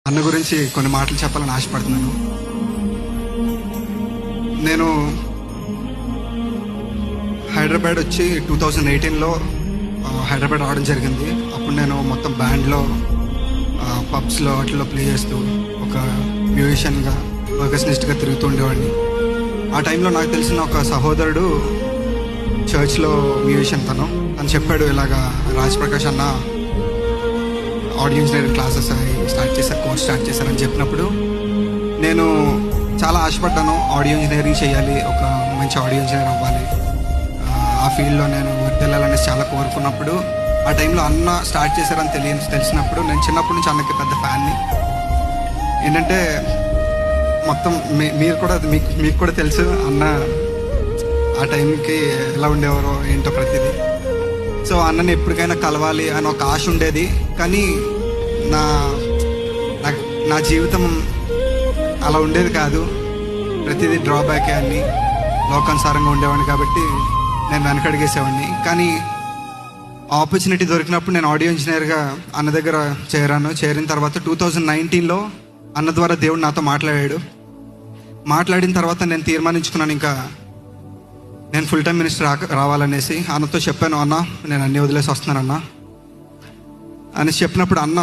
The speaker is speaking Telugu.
అన్న గురించి కొన్ని మాటలు చెప్పాలని ఆశపడుతున్నాను. నేను హైదరాబాద్ వచ్చి 2018లో హైదరాబాద్ రావడం జరిగింది. అప్పుడు నేను మొత్తం బ్యాండ్లో, పబ్స్లో వాటిలో ప్లే చేస్తూ ఒక మ్యూజిషియన్గా, పర్కషనిస్ట్గా తిరుగుతూ ఉండేవాడిని. ఆ టైంలో నాకు తెలిసిన ఒక సహోదరుడు చర్చ్లో మ్యూజిషియన్ తను చెప్పాడు, ఇలాగా రాజ్ ప్రకాష్ అన్న ఆడియో ఇంజనీరింగ్ క్లాసెస్ స్టార్ట్ చేశారు, కోర్స్ స్టార్ట్ చేశారని చెప్పినప్పుడు నేను చాలా ఆశపడ్డాను. ఆడియో ఇంజనీరింగ్ చేయాలి, ఒక మంచి ఆడియో ఇంజనీర్ అవ్వాలి, ఆ ఫీల్డ్లో నేను వెళ్ళాలనేసి చాలా కోరుకున్నప్పుడు, ఆ టైంలో అన్న స్టార్ట్ చేశారని తెలిసినప్పుడు నేను చిన్నప్పటి నుంచి అన్నకి పెద్ద ఫ్యాన్ని. ఏంటంటే మొత్తం మీకు కూడా తెలుసు అన్న ఆ టైంకి ఎలా ఉండేవారో ఏంటో ప్రతిదీ. సో అన్నని ఎప్పటికైనా కలవాలి అని ఒక ఆశ ఉండేది. కానీ నా జీవితం అలా ఉండేది కాదు. ప్రతిదీ డ్రాబ్యాకే అన్ని లోకానుసారంగా ఉండేవాడిని కాబట్టి నేను వెనకడిగేసేవాడిని. కానీ ఆపర్చునిటీ దొరికినప్పుడు నేను ఆడియో ఇంజనీర్గా అన్న దగ్గర చేరిన తర్వాత 2019లో అన్న ద్వారా దేవుడు నాతో మాట్లాడిన తర్వాత నేను తీర్మానించుకున్నాను, ఇంకా నేను ఫుల్ టైం మినిస్టర్ రావాలనేసి. అన్నతో చెప్పాను, అన్న నేను అన్నీ వదిలేసి వస్తున్నానన్నా అని చెప్పినప్పుడు అన్న